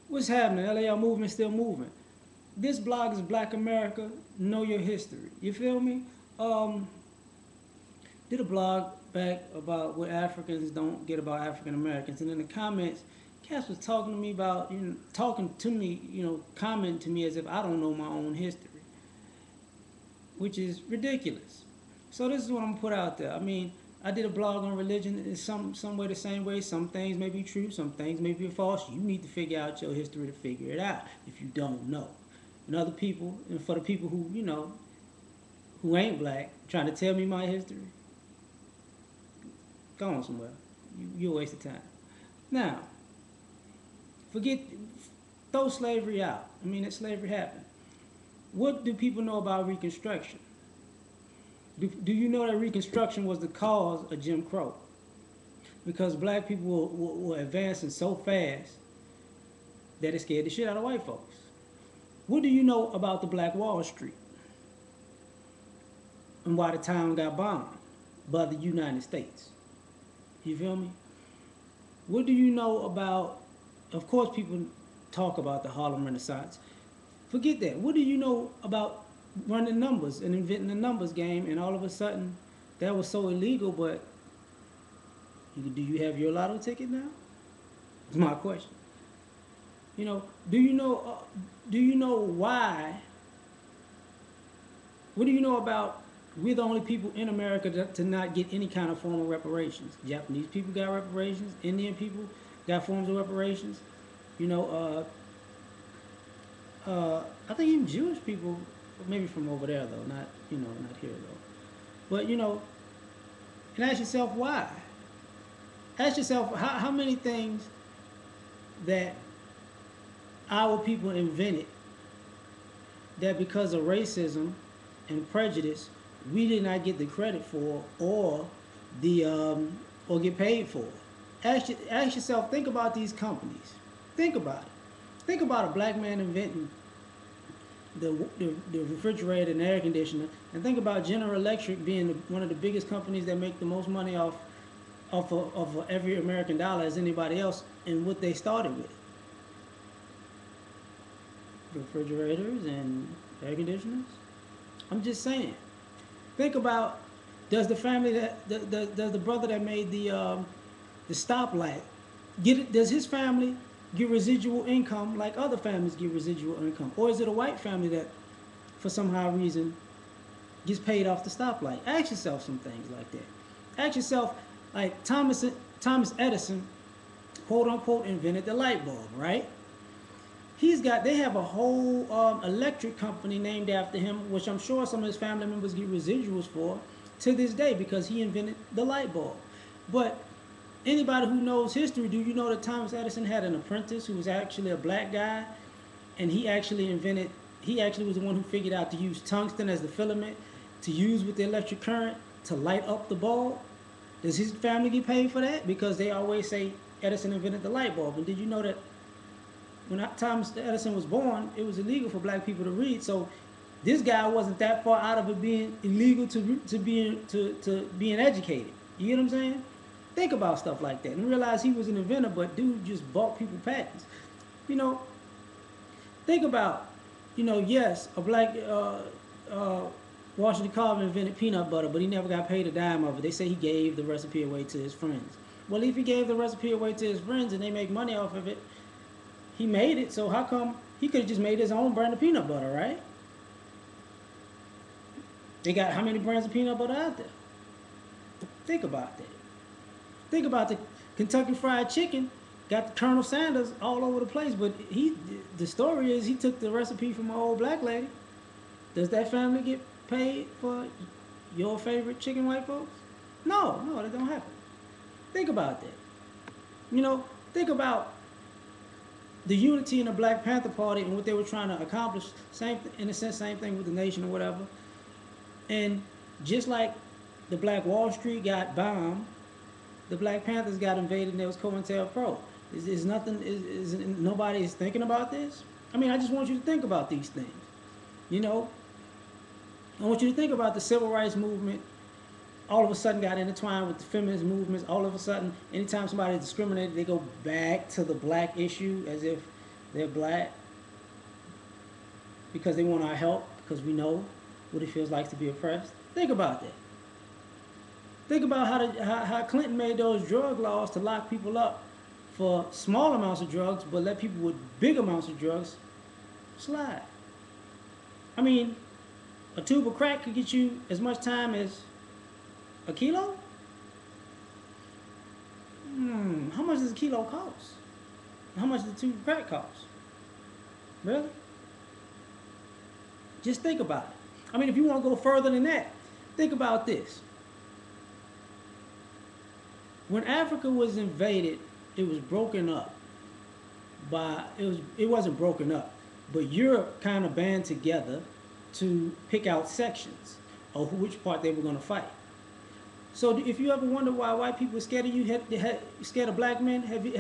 What's happening? L.A.R movement still moving. This blog is Black America. Know your history. You feel me? Um, did a blog back about what Africans don't get about African Americans, and in the comments, Cass was talking to me about, talking to me, commenting to me as if I don't know my own history, which is ridiculous. So this is what I'm gonna put out there. I mean, I did a blog on religion in some way the same way. Some things may be true, some things may be false. You need to figure out your history to figure it out if you don't know. And other people, and for the people who who ain't black, trying to tell me my history, go on somewhere. You're a waste of time. Now, forget, throw slavery out. I mean, that slavery happened. What do people know about Reconstruction? Do you know that Reconstruction was the cause of Jim Crow? Because black people were advancing so fast that it scared the shit out of white folks. What do you know about the Black Wall Street and why the town got bombed by the United States? You feel me? What do you know about, of course, people talk about the Harlem Renaissance. Forget that. What do you know about running numbers and inventing the numbers game, and all of a sudden that was so illegal, but do you have your lotto ticket now? It's my question. You know, do you know why? What do you know about, we're the only people in America to not get any kind of form of reparations? Japanese people got reparations. Indian people got forms of reparations. You know, I think even Jewish people, maybe from over there though, not not here though. But and ask yourself why. Ask yourself how many things that our people invented that because of racism and prejudice we did not get the credit for, the or get paid for. Ask yourself. Think about these companies. Think about it. Think about a black man inventing the refrigerator and air conditioner, and think about General Electric being one of the biggest companies that make the most money off of every American dollar as anybody else, and what they started with: refrigerators and air conditioners. I'm just saying. Think about, does the family does the brother that made the stoplight get it? Does his family get residual income like other families get residual income, or is it a white family that, for somehow reason, gets paid off the stoplight? Ask yourself some things like that. Ask yourself, like Thomas Edison, quote unquote, invented the light bulb, right? They have a whole electric company named after him, which I'm sure some of his family members get residuals for to this day because he invented the light bulb. But anybody who knows history, do you know that Thomas Edison had an apprentice who was actually a black guy, and he actually was the one who figured out to use tungsten as the filament to use with the electric current to light up the bulb? Does his family get paid for that? Because they always say Edison invented the light bulb. And did you know that when Thomas Edison was born, it was illegal for black people to read? So this guy wasn't that far out of it being illegal to being educated. You get what I'm saying? Think about stuff like that and realize he was an inventor, but dude just bought people patents. You know, think about, yes, a black Washington Carver invented peanut butter, but he never got paid a dime of it. They say he gave the recipe away to his friends. Well, if he gave the recipe away to his friends and they make money off of it, he made it. So how come he could have just made his own brand of peanut butter, right? They got how many brands of peanut butter out there? Think about that. Think about the Kentucky Fried Chicken. Got the Colonel Sanders all over the place, but the story is he took the recipe from an old black lady. Does that family get paid for your favorite chicken, white folks? No, no, that don't happen. Think about that. Think about the unity in the Black Panther Party and what they were trying to accomplish. Same, in a sense, same thing with the nation or whatever. And just like the Black Wall Street got bombed, the Black Panthers got invaded, and there was COINTELPRO. Is nothing? Is nobody is thinking about this? I mean, I just want you to think about these things. You know, I want you to think about the civil rights movement. All of a sudden, got intertwined with the feminist movements. All of a sudden, anytime somebody is discriminated, they go back to the black issue as if They're black because they want our help, because we know what it feels like to be oppressed. Think about that. Think about how Clinton made those drug laws to lock people up for small amounts of drugs, but let people with big amounts of drugs slide. I mean, a tube of crack could get you as much time as a kilo? How much does a kilo cost? How much does a tube of crack cost? Really? Just think about it. I mean, if you want to go further than that, think about this. When Africa was invaded, it was broken up by it wasn't broken up, but Europe kind of band together to pick out sections of which part they were going to fight. So if you ever wonder why white people are scared of you, scared of black men, have you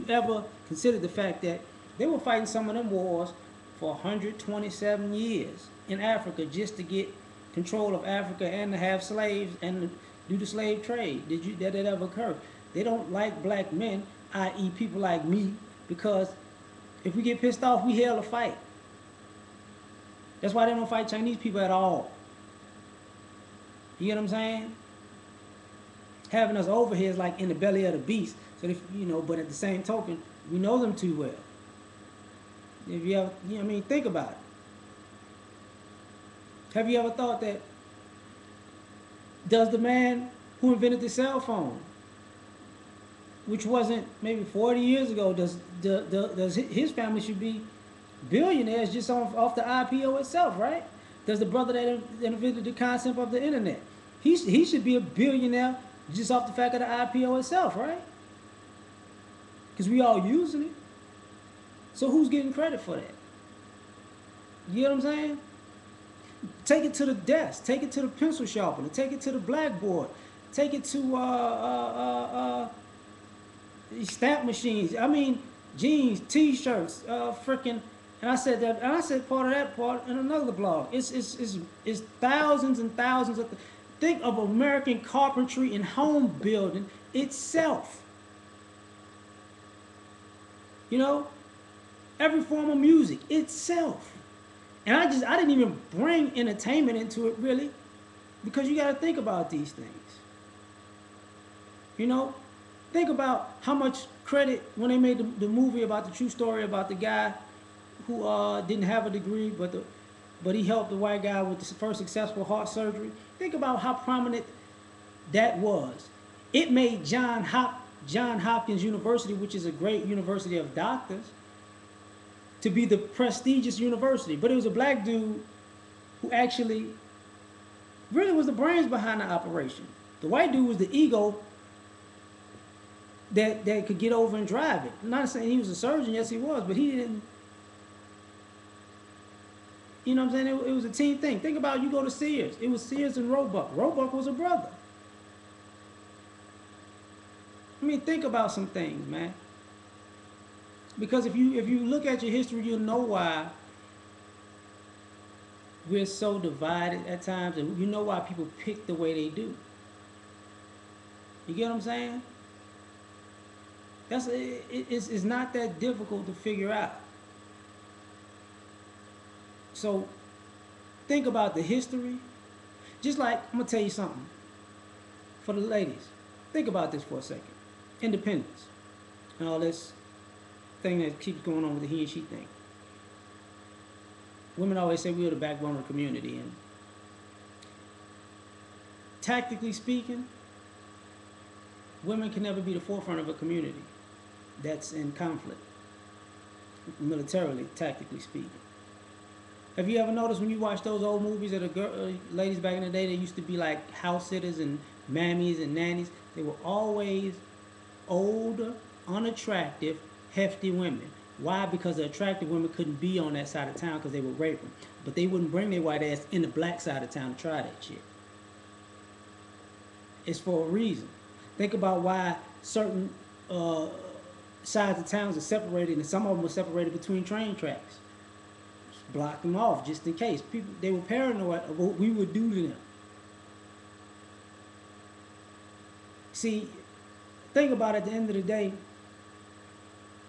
ever considered the fact that they were fighting some of them wars for 127 years in Africa just to get control of Africa and to have slaves and to do the slave trade? Did that ever occur? They don't like black men, i.e. people like me, because if we get pissed off, we hell to fight. That's why they don't fight Chinese people at all. You get what I'm saying? Having us over here is like in the belly of the beast. So if but at the same token, we know them too well. If you ever, I mean, think about it. Have you ever thought that does the man who invented the cell phone, which wasn't maybe 40 years ago, does his family should be billionaires just off the IPO itself, right? Does the brother that invented the concept of the internet, he should be a billionaire just off the fact of the IPO itself, right? Because we all using it. So who's getting credit for that? You get what I'm saying? Take it to the desk. Take it to the pencil sharpener. Take it to the blackboard. Take it to stamp machines. I mean, jeans, T-shirts, freaking. And I said that. And I said part of that part in another blog. It's thousands and thousands of. Think of American carpentry and home building itself. You know, every form of music itself. And I didn't even bring entertainment into it really, because you got to think about these things. You know, think about how much credit when they made the movie about the true story about the guy who didn't have a degree, but he helped the white guy with the first successful heart surgery. Think about how prominent that was. It made Johns Hopkins University, which is a great university of doctors, to be the prestigious university. But it was a black dude who actually really was the brains behind the operation. The white dude was the ego that could get over and drive it. I'm not saying he was a surgeon, yes he was, but he didn't. You know what I'm saying? It was a team thing. Think about you go to Sears. It was Sears and Roebuck. Roebuck was a brother. I mean, think about some things, man. Because if you look at your history, you'll know why we're so divided at times, and you know why people pick the way they do. You get what I'm saying? It's not that difficult to figure out. So think about the history. Just like, I'm going to tell you something. For the ladies, think about this for a second. Independence and all this thing that keeps going on with the he and she thing. Women always say we're the backbone of the community, and tactically speaking, women can never be the forefront of a community that's in conflict, militarily, tactically speaking. Have you ever noticed when you watch those old movies of the ladies back in the day, they used to be like house sitters and mammies and nannies? They were always older, unattractive, hefty women. Why? Because the attractive women couldn't be on that side of town because they would rape them. But they wouldn't bring their white ass in the black side of town to try that shit. It's for a reason. Think about why certain sides of towns are separated, and some of them were separated between train tracks. Just block them off just in case. People, they were paranoid of what we would do to them. See, think about it, at the end of the day,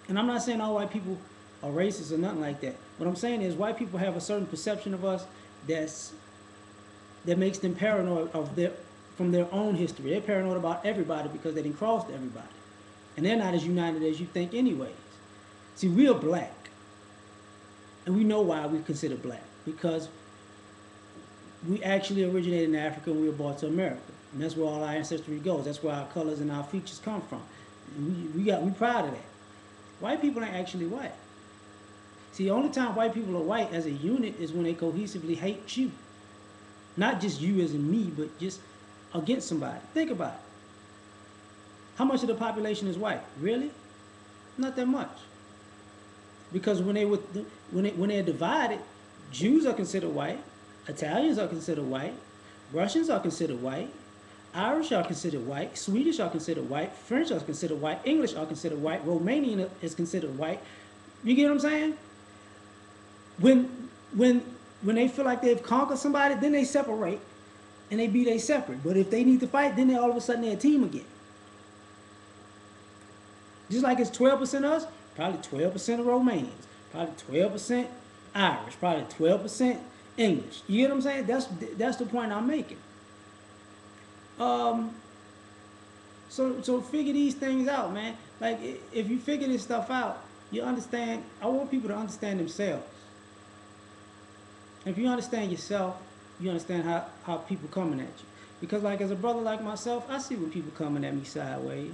And I'm not saying all white people are racist or nothing like that. What I'm saying is white people have a certain perception of us that's that makes them paranoid of their from their own history. They're paranoid about everybody because they didn't cross everybody, and they're not as united as you think, anyways. See, we are black, and we know why we consider black because we actually originated in Africa and we were brought to America, and that's where all our ancestry goes. That's where our colors and our features come from. And we proud of that. White people ain't actually white. See, the only time white people are white as a unit is when they cohesively hate you. Not just you as in me, but just against somebody. Think about it. How much of the population is white? Really? Not that much. Because when they're divided, Jews are considered white, Italians are considered white, Russians are considered white, Irish are considered white, Swedish are considered white, French are considered white, English are considered white, Romanian is considered white. You get what I'm saying? When when when they feel like they've conquered somebody, then they separate and they be they separate. But if they need to fight, then they all of a sudden they're a team again. Just like it's 12% of us, probably 12% of Romanians, probably 12% Irish, probably 12% English. You get what I'm saying? That's the point I'm making. Um, so figure these things out, man. Like if you figure this stuff out, you understand. I want people to understand themselves. If you understand yourself, you understand how people coming at you. Because like as a brother like myself, I see when people coming at me sideways.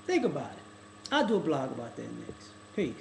Think about it. I'll do a blog about that next. Peace.